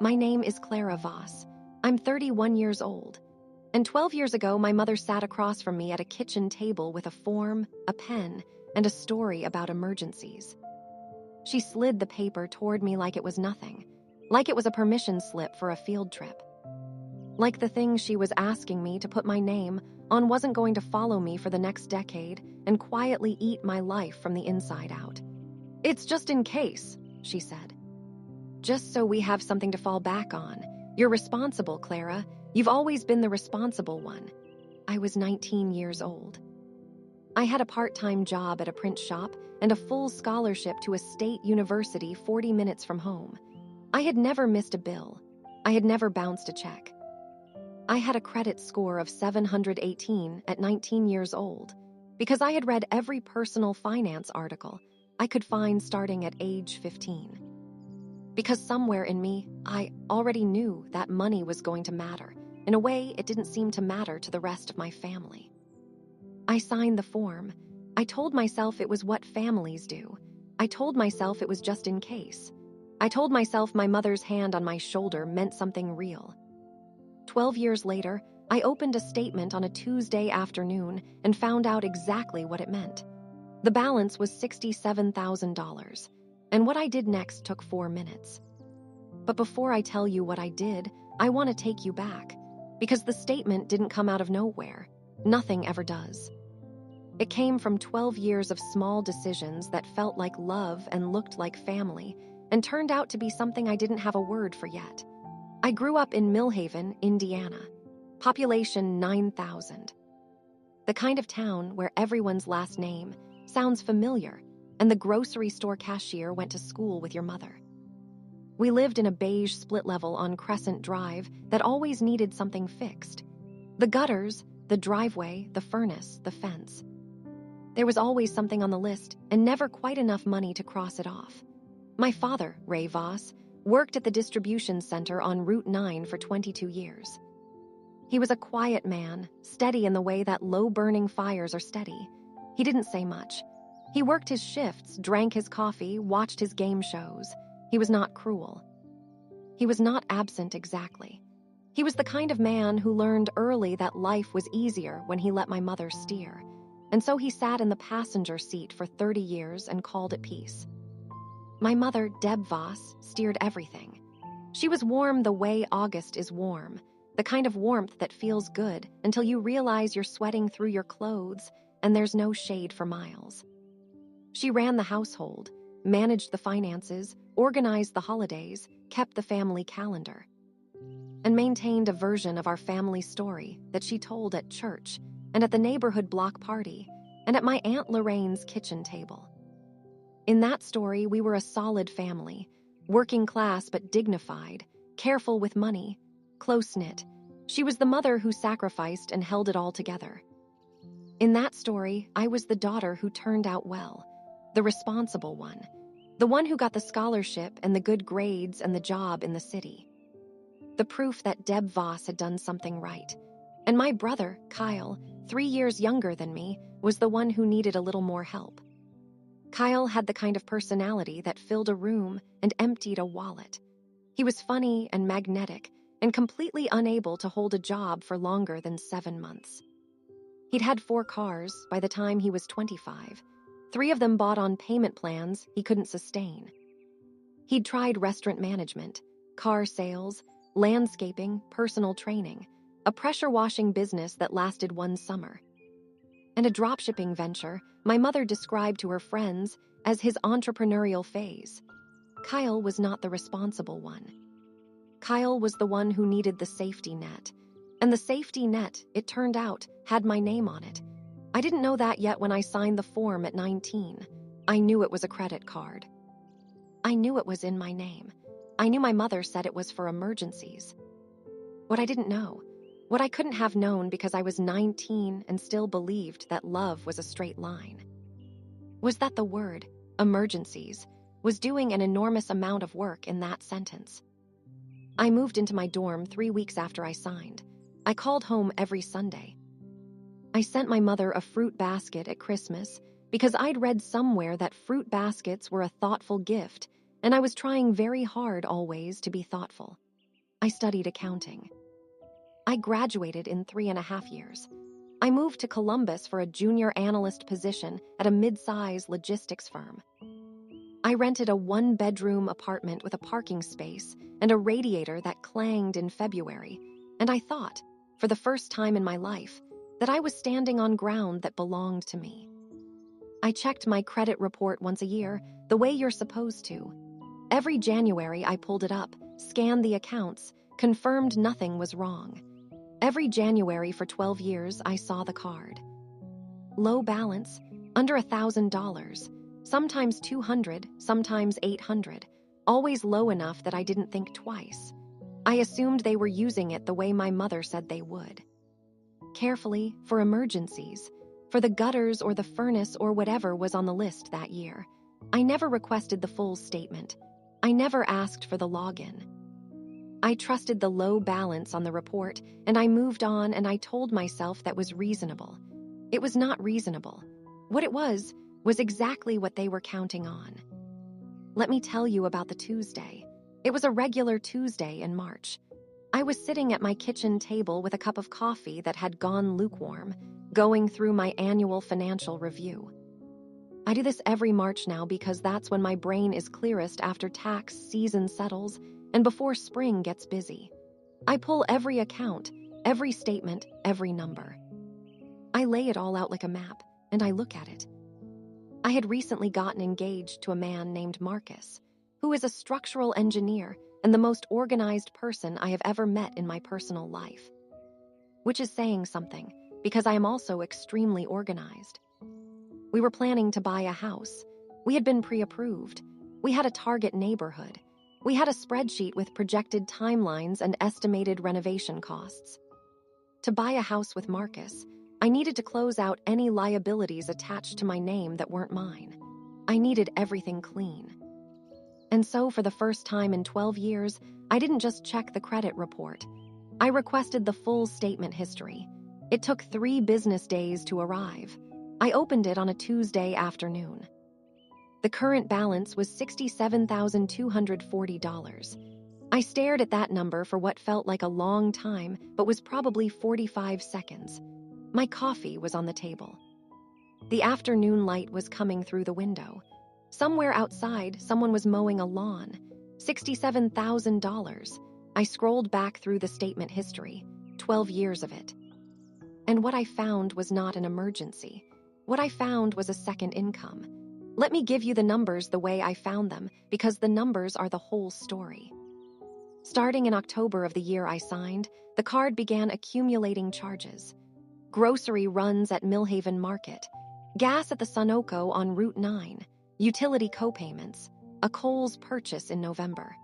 My name is Clara Voss. I'm 31 years old. And 12 years ago, my mother sat across from me at a kitchen table with a form, a pen, and a story about emergencies. She slid the paper toward me like it was nothing, like it was a permission slip for a field trip. Like the thing she was asking me to put my name on wasn't going to follow me for the next decade and quietly eat my life from the inside out. "It's just in case," she said. "Just so we have something to fall back on. You're responsible, Clara. You've always been the responsible one." I was 19 years old. I had a part-time job at a print shop and a full scholarship to a state university 40 minutes from home. I had never missed a bill. I had never bounced a check. I had a credit score of 718 at 19 years old because I had read every personal finance article I could find starting at age 15. Because somewhere in me, I already knew that money was going to matter in a way it didn't seem to matter to the rest of my family. I signed the form. I told myself it was what families do. I told myself it was just in case. I told myself my mother's hand on my shoulder meant something real. 12 years later, I opened a statement on a Tuesday afternoon and found out exactly what it meant. The balance was $67,000, and what I did next took 4 minutes. But before I tell you what I did, I want to take you back, because the statement didn't come out of nowhere. Nothing ever does. It came from 12 years of small decisions that felt like love and looked like family, and turned out to be something I didn't have a word for yet. I grew up in Millhaven, Indiana. Population 9,000. The kind of town where everyone's last name sounds familiar, and the grocery store cashier went to school with your mother. We lived in a beige split level on Crescent Drive that always needed something fixed. The gutters, the driveway, the furnace, the fence. There was always something on the list and never quite enough money to cross it off. My father, Ray Voss, worked at the distribution center on Route 9 for 22 years. He was a quiet man, steady in the way that low-burning fires are steady. He didn't say much. He worked his shifts, drank his coffee, watched his game shows. He was not cruel. He was not absent exactly. He was the kind of man who learned early that life was easier when he let my mother steer, and so he sat in the passenger seat for 30 years and called it peace. My mother, Deb Voss, steered everything. She was warm the way August is warm, the kind of warmth that feels good until you realize you're sweating through your clothes and there's no shade for miles. She ran the household, managed the finances, organized the holidays, kept the family calendar, and maintained a version of our family story that she told at church and at the neighborhood block party and at my Aunt Lorraine's kitchen table. In that story, we were a solid family, working class but dignified, careful with money, close-knit. She was the mother who sacrificed and held it all together. In that story, I was the daughter who turned out well, the responsible one, the one who got the scholarship and the good grades and the job in the city. The proof that Deb Voss had done something right. And my brother, Kyle, 3 years younger than me, was the one who needed a little more help. Kyle had the kind of personality that filled a room and emptied a wallet. He was funny and magnetic and completely unable to hold a job for longer than 7 months. He'd had 4 cars by the time he was 25, 3 of them bought on payment plans he couldn't sustain. He'd tried restaurant management, car sales, landscaping, personal training, a pressure washing business that lasted 1 summer, and a dropshipping venture my mother described to her friends as his entrepreneurial phase. Kyle was not the responsible one. Kyle was the one who needed the safety net. And the safety net, it turned out, had my name on it. I didn't know that yet when I signed the form at 19. I knew it was a credit card. I knew it was in my name. I knew my mother said it was for emergencies. What I didn't know, what I couldn't have known because I was 19 and still believed that love was a straight line, was that the word, emergencies, was doing an enormous amount of work in that sentence. I moved into my dorm 3 weeks after I signed. I called home every Sunday. I sent my mother a fruit basket at Christmas because I'd read somewhere that fruit baskets were a thoughtful gift, and I was trying very hard always to be thoughtful. I studied accounting. I graduated in 3.5 years. I moved to Columbus for a junior analyst position at a mid-size logistics firm. I rented a one-bedroom apartment with a parking space and a radiator that clanged in February, and I thought, for the first time in my life, that I was standing on ground that belonged to me. I checked my credit report once a year, the way you're supposed to. Every January, I pulled it up, scanned the accounts, confirmed nothing was wrong. Every January for 12 years, I saw the card. Low balance, under $1,000, sometimes $200, sometimes $800, always low enough that I didn't think twice. I assumed they were using it the way my mother said they would. Carefully, for emergencies, for the gutters or the furnace or whatever was on the list that year. I never requested the full statement. I never asked for the login. I trusted the low balance on the report, and I moved on, and I told myself that was reasonable. It was not reasonable. What it was exactly what they were counting on. Let me tell you about the Tuesday. It was a regular Tuesday in March. I was sitting at my kitchen table with a cup of coffee that had gone lukewarm, going through my annual financial review. I do this every March now because that's when my brain is clearest after tax season settles and before spring gets busy. I pull every account, every statement, every number. I lay it all out like a map, and I look at it. I had recently gotten engaged to a man named Marcus, who is a structural engineer and the most organized person I have ever met in my personal life. Which is saying something, because I am also extremely organized. We were planning to buy a house. We had been pre-approved. We had a target neighborhood. We had a spreadsheet with projected timelines and estimated renovation costs. To buy a house with Marcus, I needed to close out any liabilities attached to my name that weren't mine. I needed everything clean. And so, for the first time in 12 years, I didn't just check the credit report. I requested the full statement history. It took 3 business days to arrive. I opened it on a Tuesday afternoon. The current balance was $67,240. I stared at that number for what felt like a long time, but was probably 45 seconds. My coffee was on the table. The afternoon light was coming through the window. Somewhere outside, someone was mowing a lawn. $67,000. I scrolled back through the statement history, 12 years of it. And what I found was not an emergency. What I found was a second income. Let me give you the numbers the way I found them, because the numbers are the whole story. Starting in October of the year I signed, the card began accumulating charges. Grocery runs at Millhaven Market, gas at the Sunoco on Route 9, utility co-payments, a Kohl's purchase in November.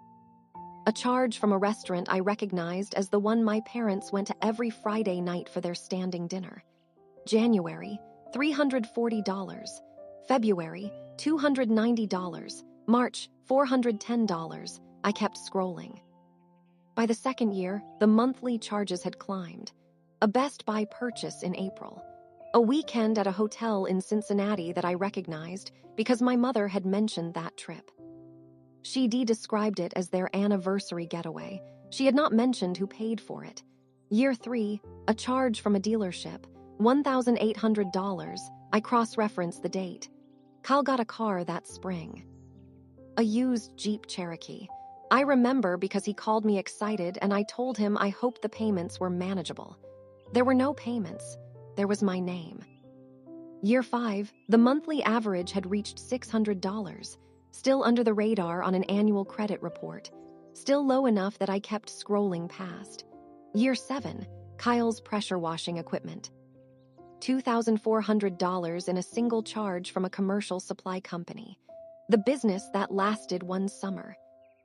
A charge from a restaurant I recognized as the one my parents went to every Friday night for their standing dinner. January, $340. February, $290. March, $410. I kept scrolling. By the second year, the monthly charges had climbed. A Best Buy purchase in April. A weekend at a hotel in Cincinnati that I recognized because my mother had mentioned that trip. She described it as their anniversary getaway. She had not mentioned who paid for it. Year 3, a charge from a dealership, $1,800. I cross-referenced the date. Kyle got a car that spring. A used Jeep Cherokee. I remember because he called me excited and I told him I hoped the payments were manageable. There were no payments. There was my name. Year 5, the monthly average had reached $600, still under the radar on an annual credit report, still low enough that I kept scrolling past. Year 7, Kyle's pressure washing equipment. $2,400 in a single charge from a commercial supply company. The business that lasted one summer.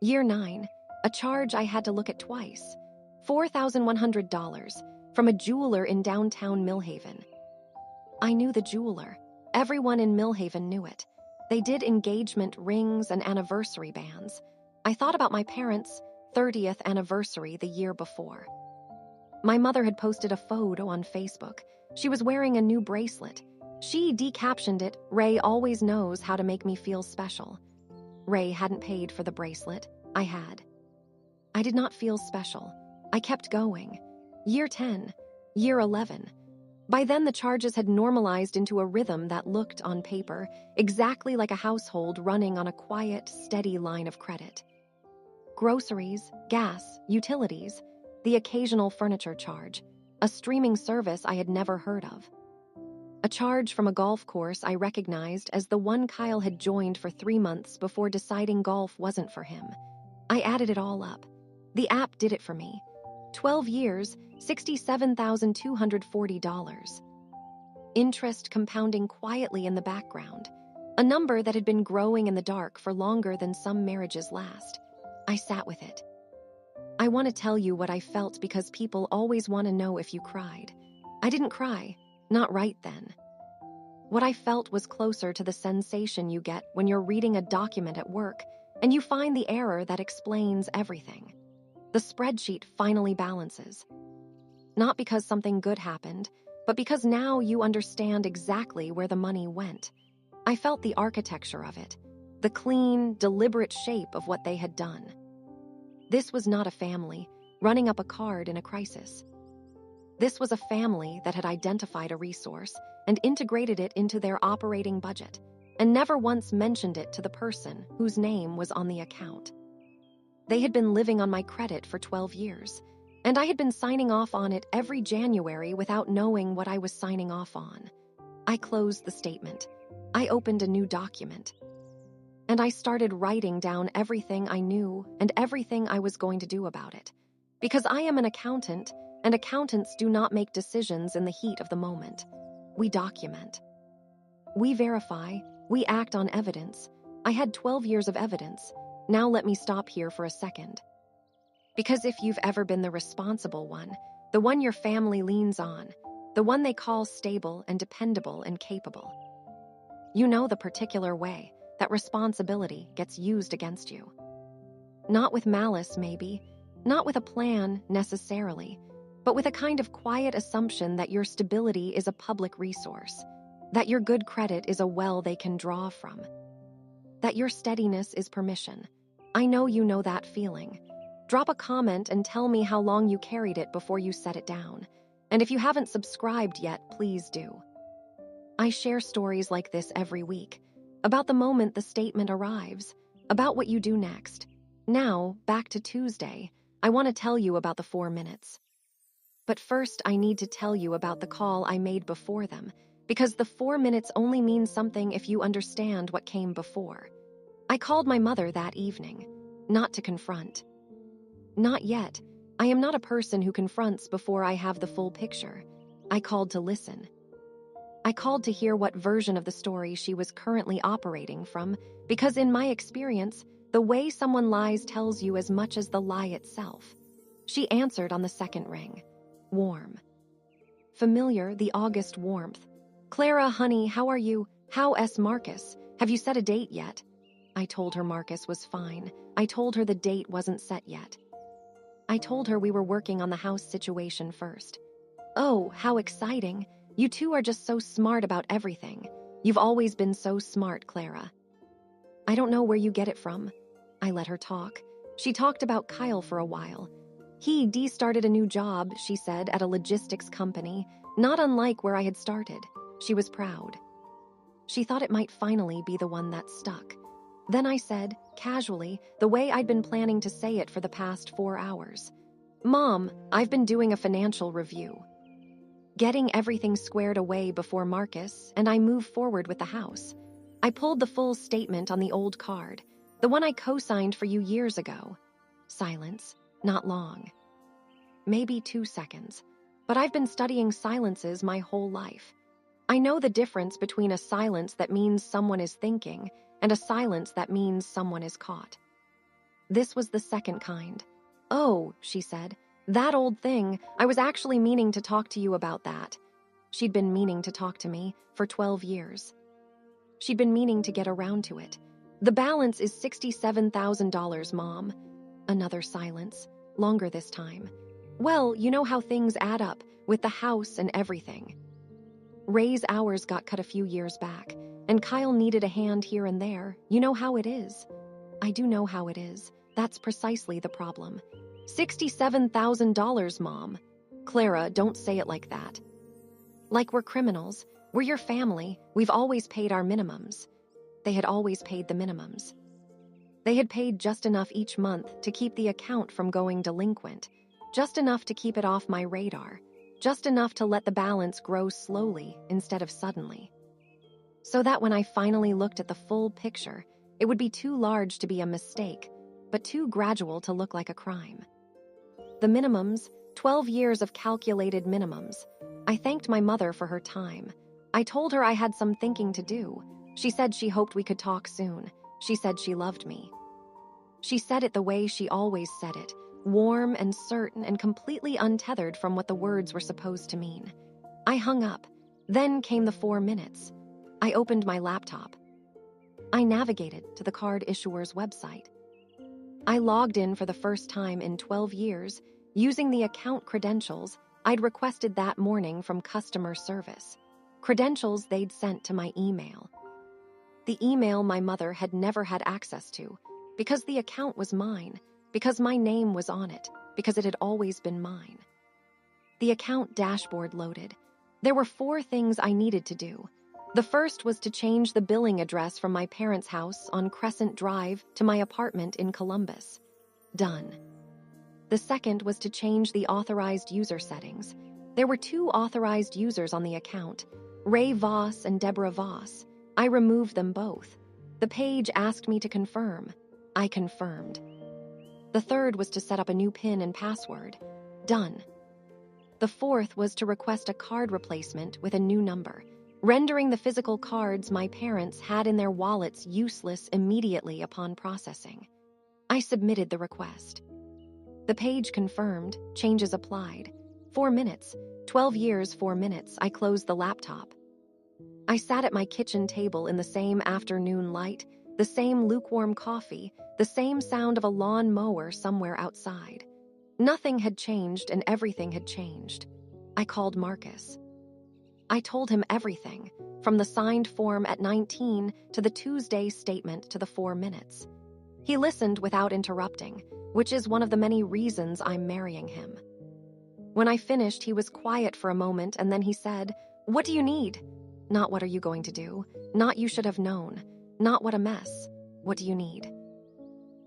Year 9, a charge I had to look at twice. $4,100 from a jeweler in downtown Millhaven. I knew the jeweler. Everyone in Millhaven knew it. They did engagement rings and anniversary bands. I thought about my parents' 30th anniversary the year before. My mother had posted a photo on Facebook. She was wearing a new bracelet. She decaptioned it, "Ray always knows how to make me feel special." Ray hadn't paid for the bracelet. I had. I did not feel special. I kept going. Year 10, year 11. By then, the charges had normalized into a rhythm that looked, on paper, exactly like a household running on a quiet, steady line of credit. Groceries, gas, utilities, the occasional furniture charge, a streaming service I had never heard of. A charge from a golf course I recognized as the one Kyle had joined for 3 months before deciding golf wasn't for him. I added it all up. The app did it for me. 12 years, $67,240. Interest compounding quietly in the background, a number that had been growing in the dark for longer than some marriages last. I sat with it. I want to tell you what I felt because people always want to know if you cried. I didn't cry, not right then. What I felt was closer to the sensation you get when you're reading a document at work and you find the error that explains everything. The spreadsheet finally balances. Not because something good happened, but because now you understand exactly where the money went. I felt the architecture of it, the clean, deliberate shape of what they had done. This was not a family running up a card in a crisis. This was a family that had identified a resource and integrated it into their operating budget, and never once mentioned it to the person whose name was on the account. They had been living on my credit for 12 years, and I had been signing off on it every January without knowing what I was signing off on. I closed the statement. I opened a new document. And I started writing down everything I knew and everything I was going to do about it. Because I am an accountant, and accountants do not make decisions in the heat of the moment. We document. We verify. We act on evidence. I had 12 years of evidence. Now let me stop here for a second. Because if you've ever been the responsible one, the one your family leans on, the one they call stable and dependable and capable, you know the particular way that responsibility gets used against you. Not with malice, maybe, not with a plan, necessarily, but with a kind of quiet assumption that your stability is a public resource, that your good credit is a well they can draw from, that your steadiness is permission. I know you know that feeling. Drop a comment and tell me how long you carried it before you set it down. And if you haven't subscribed yet, please do. I share stories like this every week, about the moment the statement arrives, about what you do next. Now, back to Tuesday, I want to tell you about the 4 minutes. But first, I need to tell you about the call I made before them, because the 4 minutes only means something if you understand what came before. I called my mother that evening, not to confront. Not yet. I am not a person who confronts before I have the full picture. I called to listen. I called to hear what version of the story she was currently operating from, because in my experience, the way someone lies tells you as much as the lie itself. She answered on the second ring. Warm. Familiar, the August warmth. Clara, honey, how are you? How's Marcus? Have you set a date yet? I told her Marcus was fine. I told her the date wasn't set yet. I told her we were working on the house situation first. Oh, how exciting. You two are just so smart about everything. You've always been so smart, Clara. I don't know where you get it from. I let her talk. She talked about Kyle for a while. He started a new job, she said, at a logistics company, not unlike where I had started. She was proud. She thought it might finally be the one that stuck. Then I said, casually, the way I'd been planning to say it for the past 4 hours. Mom, I've been doing a financial review. Getting everything squared away before Marcus, and I moved forward with the house. I pulled the full statement on the old card, the one I co-signed for you years ago. Silence, not long. Maybe 2 seconds, but I've been studying silences my whole life. I know the difference between a silence that means someone is thinking and a silence that means someone is caught. This was the second kind. Oh, she said, that old thing, I was actually meaning to talk to you about that. She'd been meaning to talk to me for 12 years. She'd been meaning to get around to it. The balance is $67,000, Mom. Another silence, longer this time. Well, you know how things add up with the house and everything. Ray's hours got cut a few years back, and Kyle needed a hand here and there. You know how it is. I do know how it is. That's precisely the problem. $67,000, Mom. Clara, don't say it like that. Like we're criminals. We're your family. We've always paid our minimums. They had always paid the minimums. They had paid just enough each month to keep the account from going delinquent, just enough to keep it off my radar, just enough to let the balance grow slowly instead of suddenly. So that when I finally looked at the full picture, it would be too large to be a mistake, but too gradual to look like a crime. The minimums, 12 years of calculated minimums. I thanked my mother for her time. I told her I had some thinking to do. She said she hoped we could talk soon. She said she loved me. She said it the way she always said it, warm and certain and completely untethered from what the words were supposed to mean. I hung up. Then came the 4 minutes. I opened my laptop. I navigated to the card issuer's website. I logged in for the first time in 12 years, using the account credentials I'd requested that morning from customer service, credentials they'd sent to my email. The email my mother had never had access to, because the account was mine, because my name was on it, because it had always been mine. The account dashboard loaded. There were 4 things I needed to do. The first was to change the billing address from my parents' house on Crescent Drive to my apartment in Columbus. Done. The second was to change the authorized user settings. There were 2 authorized users on the account, Ray Voss and Deborah Voss. I removed them both. The page asked me to confirm. I confirmed. The third was to set up a new PIN and password. Done. The fourth was to request a card replacement with a new number, rendering the physical cards my parents had in their wallets useless immediately upon processing. I submitted the request. The page confirmed, changes applied. 4 minutes, 12 years, 4 minutes, I closed the laptop. I sat at my kitchen table in the same afternoon light, the same lukewarm coffee, the same sound of a lawn mower somewhere outside. Nothing had changed and everything had changed. I called Marcus. I told him everything, from the signed form at 19 to the Tuesday statement to the 4 minutes. He listened without interrupting, which is one of the many reasons I'm marrying him. When I finished, he was quiet for a moment and then he said, "What do you need?" Not what are you going to do, not you should have known, not what a mess. What do you need?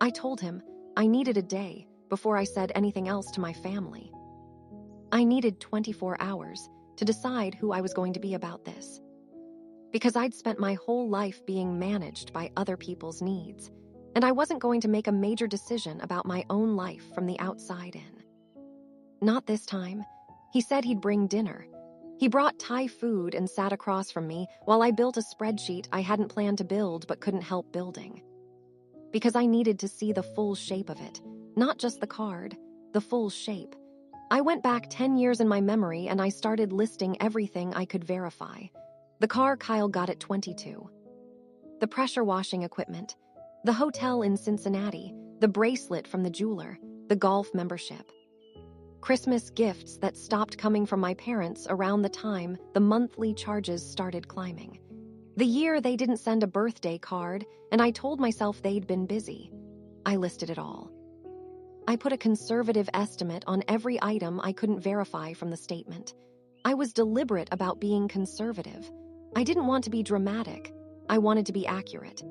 I told him I needed a day before I said anything else to my family. I needed 24 hours to decide who I was going to be about this. Because I'd spent my whole life being managed by other people's needs, and I wasn't going to make a major decision about my own life from the outside in. Not this time. He said he'd bring dinner. He brought Thai food and sat across from me while I built a spreadsheet I hadn't planned to build but couldn't help building. Because I needed to see the full shape of it, not just the card, the full shape. I went back 10 years in my memory and I started listing everything I could verify. The car Kyle got at 22. The pressure washing equipment. The hotel in Cincinnati. The bracelet from the jeweler. The golf membership. Christmas gifts that stopped coming from my parents around the time the monthly charges started climbing. The year they didn't send a birthday card, and I told myself they'd been busy. I listed it all. I put a conservative estimate on every item I couldn't verify from the statement. I was deliberate about being conservative. I didn't want to be dramatic. I wanted to be accurate.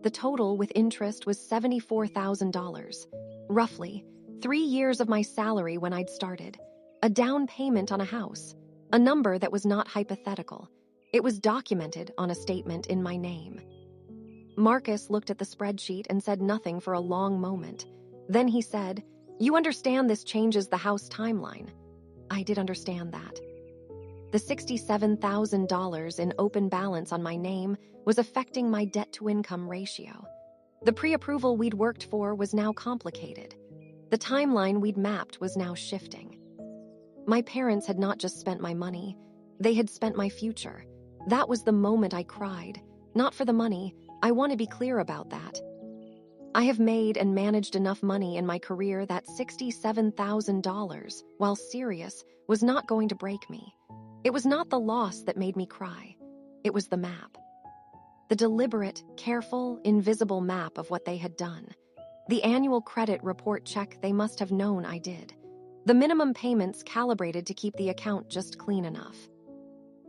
The total with interest was $74,000, roughly 3 years of my salary when I'd started, a down payment on a house, a number that was not hypothetical. It was documented on a statement in my name. Marcus looked at the spreadsheet and said nothing for a long moment. Then he said, "You understand this changes the house timeline." I did understand that. The $67,000 in open balance on my name was affecting my debt-to-income ratio. The pre-approval we'd worked for was now complicated. The timeline we'd mapped was now shifting. My parents had not just spent my money, they had spent my future. That was the moment I cried. Not for the money, I want to be clear about that. I have made and managed enough money in my career that $67,000, while serious, was not going to break me. It was not the loss that made me cry. It was the map. The deliberate, careful, invisible map of what they had done. The annual credit report check they must have known I did. The minimum payments calibrated to keep the account just clean enough.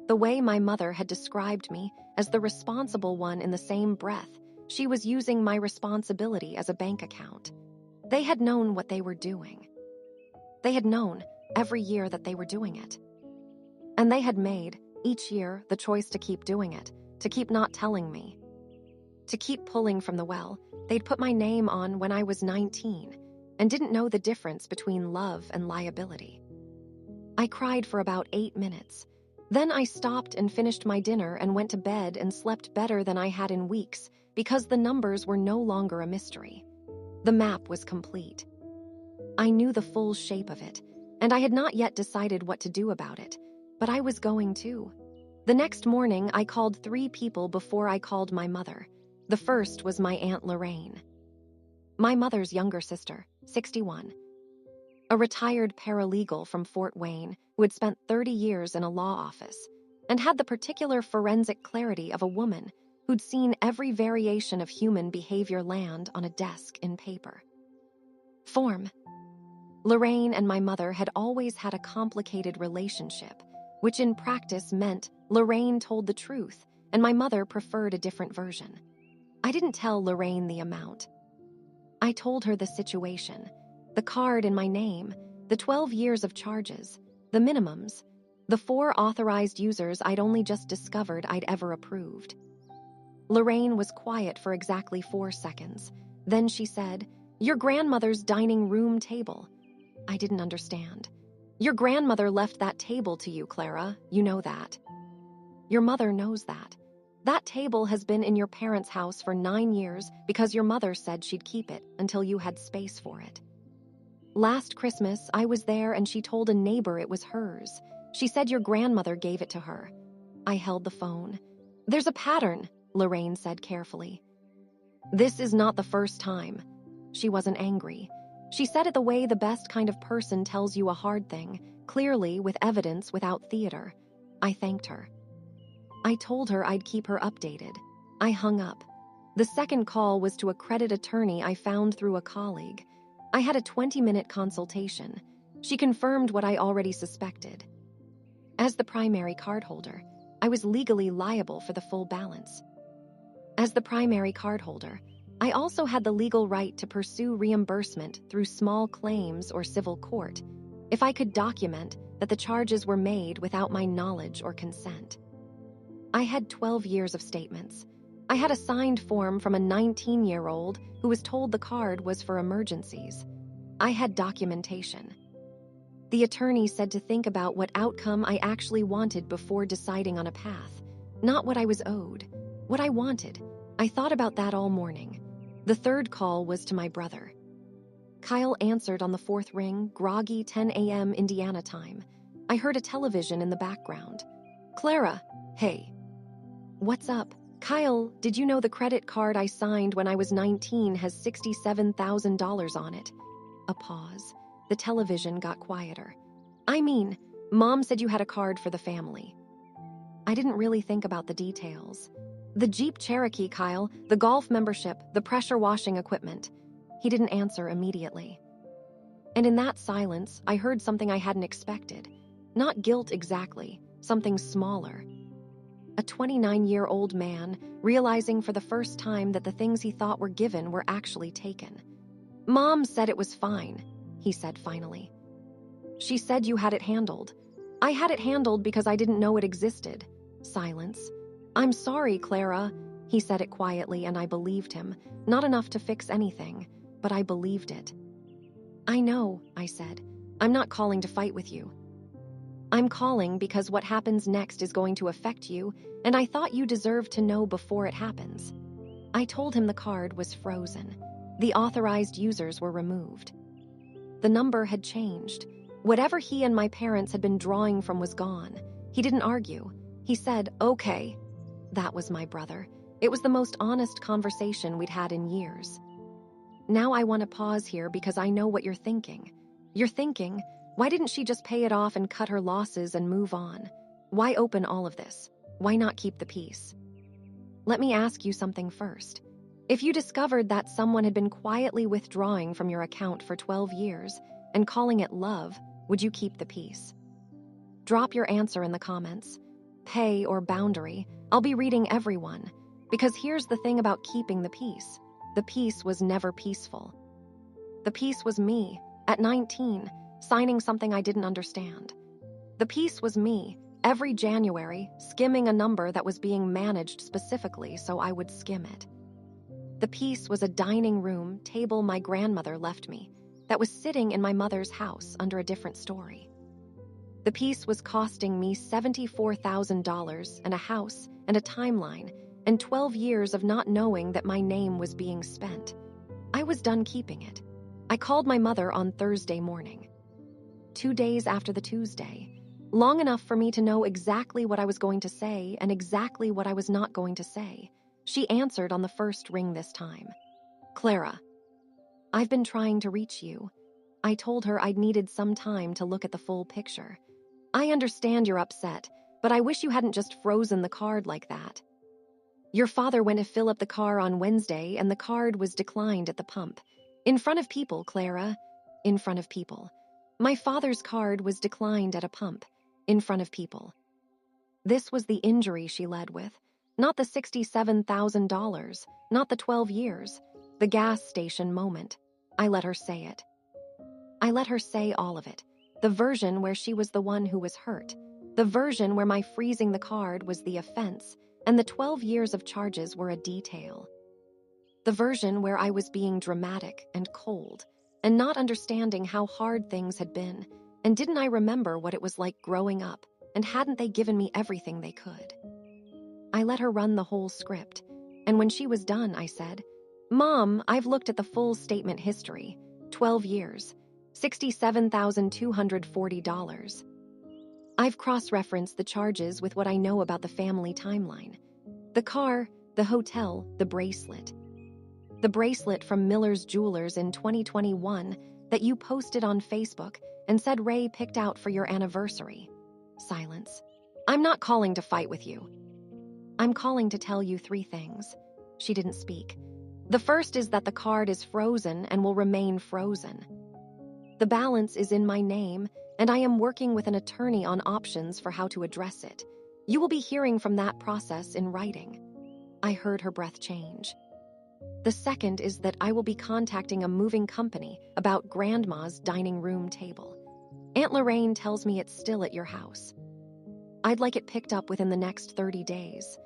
The way my mother had described me as the responsible one in the same breath, she was using my responsibility as a bank account. They had known what they were doing. They had known every year that they were doing it. And they had made, each year, the choice to keep doing it, to keep not telling me. To keep pulling from the well they'd put my name on when I was 19 and didn't know the difference between love and liability. I cried for about 8 minutes. Then I stopped and finished my dinner and went to bed and slept better than I had in weeks because the numbers were no longer a mystery. The map was complete. I knew the full shape of it, and I had not yet decided what to do about it, but I was going to. The next morning, I called 3 people before I called my mother. The first was my Aunt Lorraine, my mother's younger sister, 61. A retired paralegal from Fort Wayne who had spent 30 years in a law office and had the particular forensic clarity of a woman who'd seen every variation of human behavior land on a desk in paper form. Lorraine and my mother had always had a complicated relationship, which in practice meant Lorraine told the truth and my mother preferred a different version. I didn't tell Lorraine the amount. I told her the situation, the card in my name, the 12 years of charges, the minimums, the 4 authorized users I'd only just discovered I'd ever approved. Lorraine was quiet for exactly 4 seconds. Then she said, "Your grandmother's dining room table." I didn't understand. "Your grandmother left that table to you, Clara. You know that." "Your mother knows that. That table has been in your parents' house for 9 years because your mother said she'd keep it until you had space for it. Last Christmas, I was there and she told a neighbor it was hers. She said your grandmother gave it to her." I held the phone. "There's a pattern," Lorraine said carefully. "This is not the first time." She wasn't angry. She said it the way the best kind of person tells you a hard thing, clearly with evidence without theater. I thanked her. I told her I'd keep her updated. I hung up. The second call was to a credit attorney I found through a colleague. I had a 20-minute consultation. She confirmed what I already suspected. As the primary cardholder, I was legally liable for the full balance. As the primary cardholder, I also had the legal right to pursue reimbursement through small claims or civil court if I could document that the charges were made without my knowledge or consent. I had 12 years of statements. I had a signed form from a 19-year-old who was told the card was for emergencies. I had documentation. The attorney said to think about what outcome I actually wanted before deciding on a path, not what I was owed, what I wanted. I thought about that all morning. The third call was to my brother. Kyle answered on the 4th ring, groggy 10 a.m. Indiana time. I heard a television in the background. "Clara, hey." "What's up?" "Kyle, did you know the credit card I signed when I was 19 has $67,000 on it?" A pause. The television got quieter. "I mean, Mom said you had a card for the family." I didn't really think about the details. "The Jeep Cherokee, Kyle, the golf membership, the pressure washing equipment." He didn't answer immediately. And in that silence, I heard something I hadn't expected. Not guilt exactly, something smaller. A 29-year-old man realizing for the first time that the things he thought were given were actually taken. "Mom said it was fine," he said finally. "She said you had it handled." "I had it handled because I didn't know it existed." Silence. "I'm sorry, Clara." He said it quietly and I believed him. Not enough to fix anything, but I believed it. "I know," I said. "I'm not calling to fight with you. I'm calling because what happens next is going to affect you, and I thought you deserved to know before it happens." I told him the card was frozen. The authorized users were removed. The number had changed. Whatever he and my parents had been drawing from was gone. He didn't argue. He said, "Okay." That was my brother. It was the most honest conversation we'd had in years. Now I want to pause here because I know what you're thinking. You're thinking, why didn't she just pay it off and cut her losses and move on? Why open all of this? Why not keep the peace? Let me ask you something first. If you discovered that someone had been quietly withdrawing from your account for 12 years and calling it love, would you keep the peace? Drop your answer in the comments. Pay or boundary, I'll be reading everyone. Because here's the thing about keeping the peace. The peace was never peaceful. The peace was me, at 19, signing something I didn't understand. The peace was me, every January, skimming a number that was being managed specifically so I would skim it. The peace was a dining room table my grandmother left me that was sitting in my mother's house under a different story. The piece was costing me $74,000 and a house and a timeline and 12 years of not knowing that my name was being spent. I was done keeping it. I called my mother on Thursday morning. 2 days after the Tuesday, long enough for me to know exactly what I was going to say and exactly what I was not going to say. She answered on the first ring this time. Clara, I've been trying to reach you. I told her I'd needed some time to look at the full picture. I understand you're upset, but I wish you hadn't just frozen the card like that. Your father went to fill up the car on Wednesday and the card was declined at the pump. In front of people, Clara. In front of people. My father's card was declined at a pump. In front of people. This was the injury she led with. Not the $67,000, not the 12 years. The gas station moment. I let her say it. I let her say all of it. The version where she was the one who was hurt. The version where my freezing the card was the offense, and the 12 years of charges were a detail. The version where I was being dramatic and cold, and not understanding how hard things had been, and didn't I remember what it was like growing up, and hadn't they given me everything they could? I let her run the whole script, and when she was done, I said, Mom, I've looked at the full statement history. 12 years. $67,240. I've cross-referenced the charges with what I know about the family timeline. The car, the hotel, the bracelet. The bracelet from Miller's Jewelers in 2021 that you posted on Facebook and said Ray picked out for your anniversary. Silence. I'm not calling to fight with you. I'm calling to tell you 3 things. She didn't speak. The first is that the card is frozen and will remain frozen. The balance is in my name, and I am working with an attorney on options for how to address it. You will be hearing from that process in writing. I heard her breath change. The second is that I will be contacting a moving company about Grandma's dining room table. Aunt Lorraine tells me it's still at your house. I'd like it picked up within the next 30 days.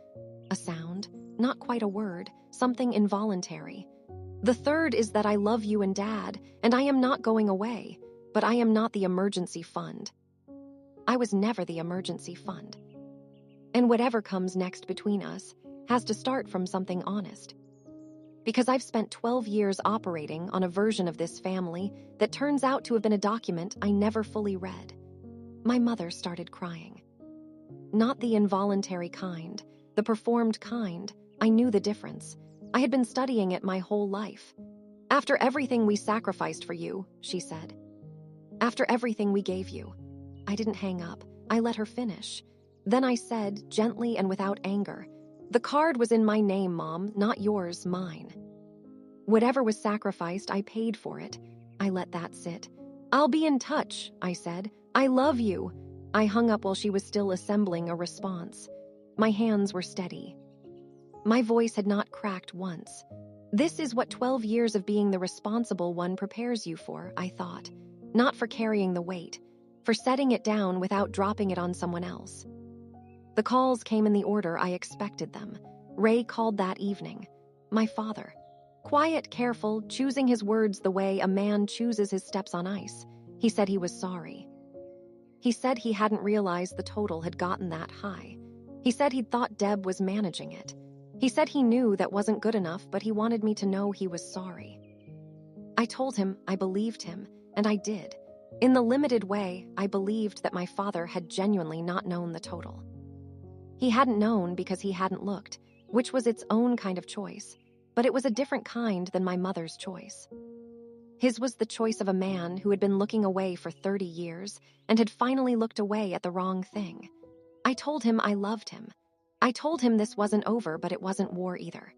A sound, not quite a word, something involuntary. The third is that I love you and Dad, and I am not going away, but I am not the emergency fund. I was never the emergency fund. And whatever comes next between us has to start from something honest. Because I've spent 12 years operating on a version of this family that turns out to have been a document I never fully read. My mother started crying. Not the involuntary kind, the performed kind. I knew the difference. I had been studying it my whole life. After everything we sacrificed for you, she said. After everything we gave you. I didn't hang up. I let her finish. Then I said, gently and without anger, the card was in my name, Mom, not yours, mine. Whatever was sacrificed, I paid for it. I let that sit. I'll be in touch, I said. I love you. I hung up while she was still assembling a response. My hands were steady. My voice had not cracked once. This is what 12 years of being the responsible one prepares you for, I thought. Not for carrying the weight, for setting it down without dropping it on someone else. The calls came in the order I expected them. Ray called that evening. My father. Quiet, careful, choosing his words the way a man chooses his steps on ice. He said he was sorry. He said he hadn't realized the total had gotten that high. He said he'd thought Deb was managing it. He said he knew that wasn't good enough, but he wanted me to know he was sorry. I told him I believed him, and I did. In the limited way, I believed that my father had genuinely not known the total. He hadn't known because he hadn't looked, which was its own kind of choice, but it was a different kind than my mother's choice. His was the choice of a man who had been looking away for 30 years and had finally looked away at the wrong thing. I told him I loved him. I told him this wasn't over, but it wasn't war either.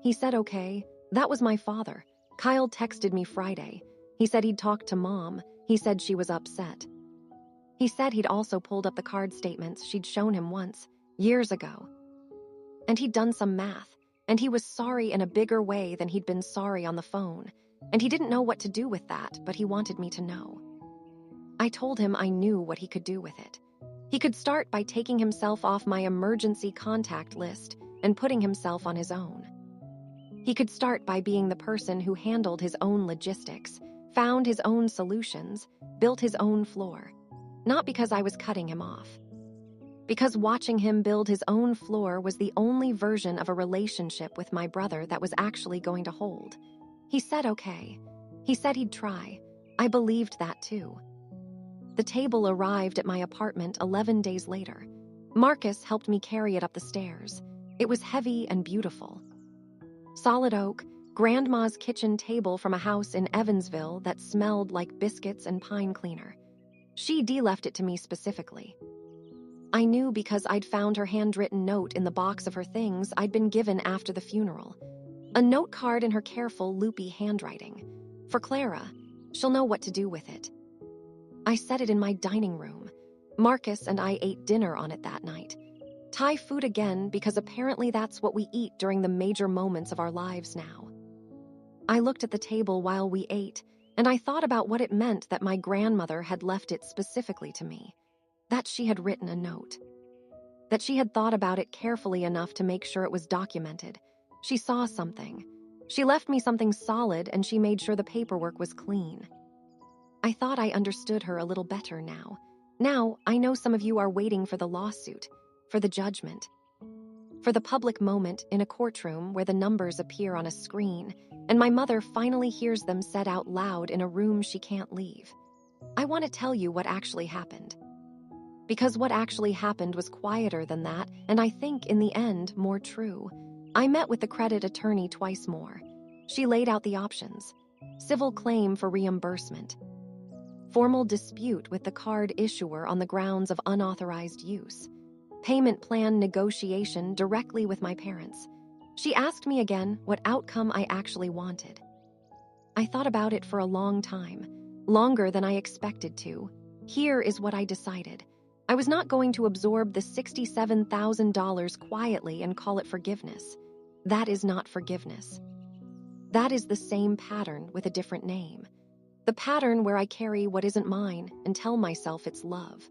He said okay. That was my father. Kyle texted me Friday. He said he'd talked to Mom. He said she was upset. He said he'd also pulled up the card statements she'd shown him once, years ago. And he'd done some math, and he was sorry in a bigger way than he'd been sorry on the phone, and he didn't know what to do with that, but he wanted me to know. I told him I knew what he could do with it. He could start by taking himself off my emergency contact list and putting himself on his own. He could start by being the person who handled his own logistics, found his own solutions, built his own floor. Not because I was cutting him off. Because watching him build his own floor was the only version of a relationship with my brother that was actually going to hold. He said okay. He said he'd try. I believed that too. The table arrived at my apartment 11 days later. Marcus helped me carry it up the stairs. It was heavy and beautiful. Solid oak, Grandma's kitchen table from a house in Evansville that smelled like biscuits and pine cleaner. She left it to me specifically. I knew because I'd found her handwritten note in the box of her things I'd been given after the funeral. A note card in her careful, loopy handwriting. For Clara, she'll know what to do with it. I set it in my dining room. Marcus and I ate dinner on it that night. Thai food again because apparently that's what we eat during the major moments of our lives now. I looked at the table while we ate, and I thought about what it meant that my grandmother had left it specifically to me. That she had written a note. That she had thought about it carefully enough to make sure it was documented. She saw something. She left me something solid, and she made sure the paperwork was clean. I thought I understood her a little better now. Now, I know some of you are waiting for the lawsuit, for the judgment, for the public moment in a courtroom where the numbers appear on a screen, and my mother finally hears them said out loud in a room she can't leave. I want to tell you what actually happened. Because what actually happened was quieter than that, and I think, in the end, more true. I met with the credit attorney twice more. She laid out the options. Civil claim for reimbursement. Formal dispute with the card issuer on the grounds of unauthorized use. Payment plan negotiation directly with my parents. She asked me again what outcome I actually wanted. I thought about it for a long time, longer than I expected to. Here is what I decided. I was not going to absorb the $67,000 quietly and call it forgiveness. That is not forgiveness. That is the same pattern with a different name. The pattern where I carry what isn't mine and tell myself it's love.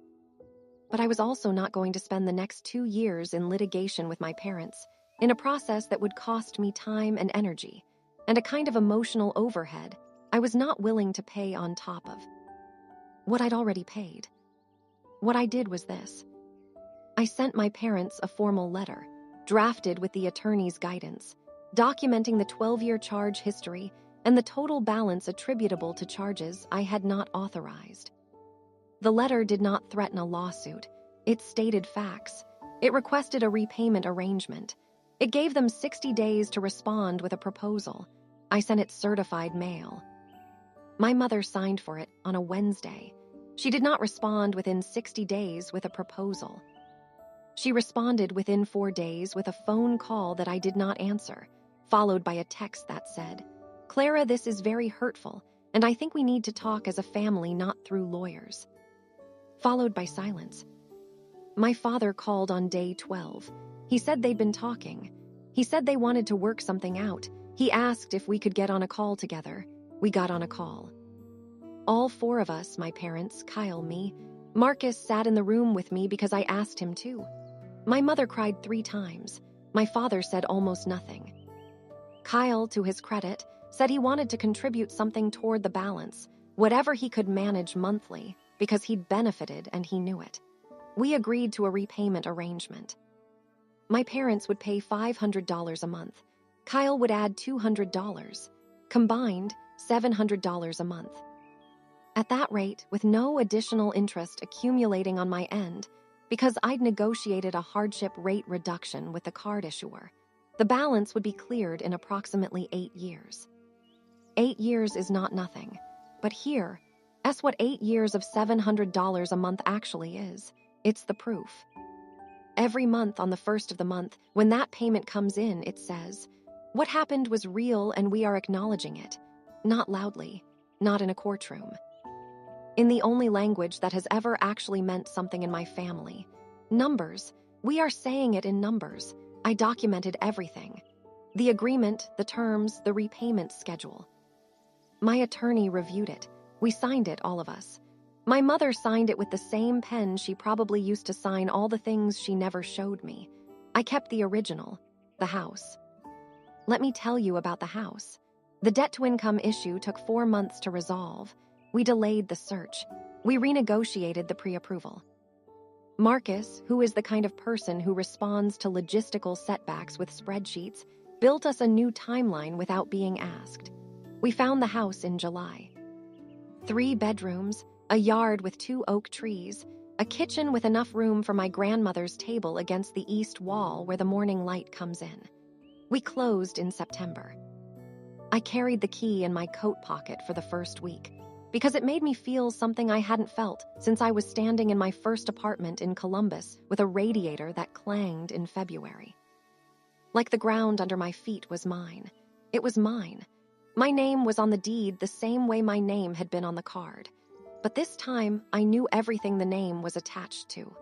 But I was also not going to spend the next 2 years in litigation with my parents, in a process that would cost me time and energy, and a kind of emotional overhead I was not willing to pay on top of what I'd already paid. What I did was this. I sent my parents a formal letter, drafted with the attorney's guidance, documenting the 12-year charge history and the total balance attributable to charges I had not authorized. The letter did not threaten a lawsuit. It stated facts. It requested a repayment arrangement. It gave them 60 days to respond with a proposal. I sent it certified mail. My mother signed for it on a Wednesday. She did not respond within 60 days with a proposal. She responded within 4 days with a phone call that I did not answer, followed by a text that said, "Clara, this is very hurtful, and I think we need to talk as a family, not through lawyers." Followed by silence. My father called on day 12. He said they'd been talking. He said they wanted to work something out. He asked if we could get on a call together. We got on a call. All 4 of us, my parents, Kyle, me, Marcus sat in the room with me because I asked him to. My mother cried 3 times. My father said almost nothing. Kyle, to his credit, said he wanted to contribute something toward the balance, whatever he could manage monthly, because he'd benefited and he knew it. We agreed to a repayment arrangement. My parents would pay $500 a month. Kyle would add $200. Combined, $700 a month. At that rate, with no additional interest accumulating on my end, because I'd negotiated a hardship rate reduction with the card issuer, the balance would be cleared in approximately 8 years. 8 years is not nothing, but here, that's what 8 years of $700 a month actually is. It's the proof. Every month on the first of the month, when that payment comes in, it says, What happened was real and we are acknowledging it. Not loudly, not in a courtroom. In the only language that has ever actually meant something in my family. Numbers. We are saying it in numbers. I documented everything. The agreement, the terms, the repayment schedule. My attorney reviewed it. We signed it, all of us. My mother signed it with the same pen she probably used to sign all the things she never showed me. I kept the original, the house. Let me tell you about the house. The debt-to-income issue took 4 months to resolve. We delayed the search. We renegotiated the pre-approval. Marcus, who is the kind of person who responds to logistical setbacks with spreadsheets, built us a new timeline without being asked. We found the house in July. 3 bedrooms, a yard with 2 oak trees, a kitchen with enough room for my grandmother's table against the east wall where the morning light comes in. We closed in September. I carried the key in my coat pocket for the first week because it made me feel something I hadn't felt since I was standing in my first apartment in Columbus with a radiator that clanged in February. Like the ground under my feet was mine. It was mine. My name was on the deed the same way my name had been on the card. But this time, I knew everything the name was attached to.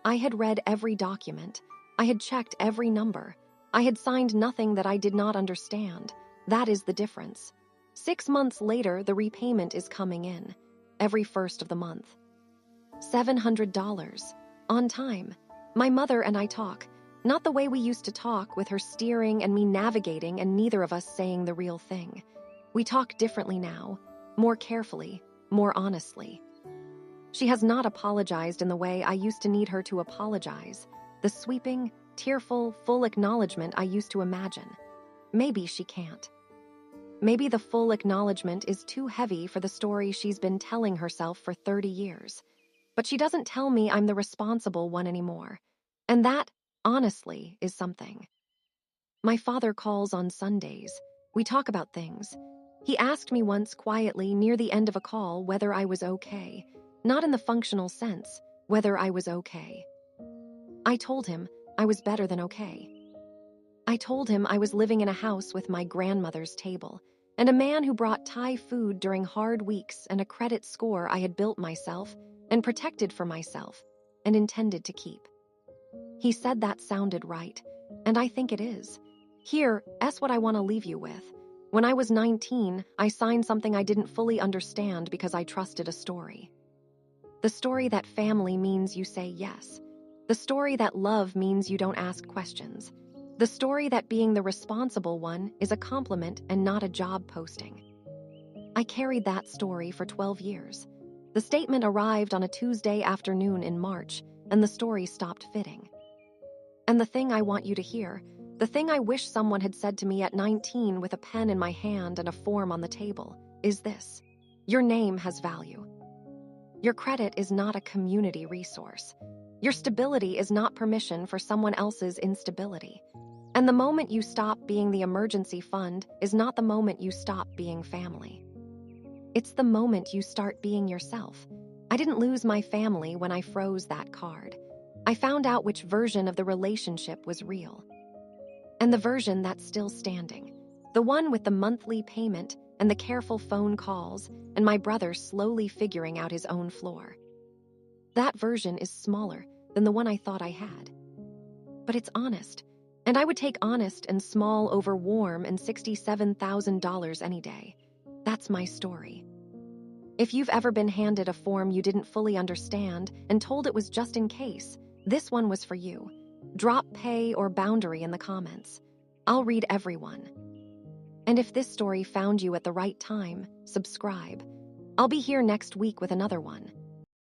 I had read every document. I had checked every number. I had signed nothing that I did not understand. That is the difference. 6 months later, the repayment is coming in. Every first of the month. $700. On time. My mother and I talk. Not the way we used to talk, with her steering and me navigating and neither of us saying the real thing. We talk differently now. More carefully. More honestly. She has not apologized in the way I used to need her to apologize. The sweeping, tearful, full acknowledgement I used to imagine. Maybe she can't. Maybe the full acknowledgement is too heavy for the story she's been telling herself for 30 years. But she doesn't tell me I'm the responsible one anymore. And that, honestly, is something. My father calls on Sundays. We talk about things. He asked me once quietly near the end of a call whether I was okay. Not in the functional sense, whether I was okay. I told him I was better than okay. I told him I was living in a house with my grandmother's table, and a man who brought Thai food during hard weeks and a credit score I had built myself and protected for myself and intended to keep. He said that sounded right, and I think it is. Here, that's what I want to leave you with. When I was 19, I signed something I didn't fully understand because I trusted a story. The story that family means you say yes. The story that love means you don't ask questions. The story that being the responsible one is a compliment and not a job posting. I carried that story for 12 years. The statement arrived on a Tuesday afternoon in March, and the story stopped fitting. And the thing I want you to hear, the thing I wish someone had said to me at 19 with a pen in my hand and a form on the table, is this: your name has value. Your credit is not a community resource. Your stability is not permission for someone else's instability. And the moment you stop being the emergency fund is not the moment you stop being family. It's the moment you start being yourself. I didn't lose my family when I froze that card. I found out which version of the relationship was real. And the version that's still standing. The one with the monthly payment and the careful phone calls and my brother slowly figuring out his own floor. That version is smaller than the one I thought I had. But it's honest. And I would take honest and small over warm and $67,000 any day. That's my story. If you've ever been handed a form you didn't fully understand and told it was just in case, this one was for you. Drop pay or boundary in the comments. I'll read everyone. And if this story found you at the right time, subscribe. I'll be here next week with another one.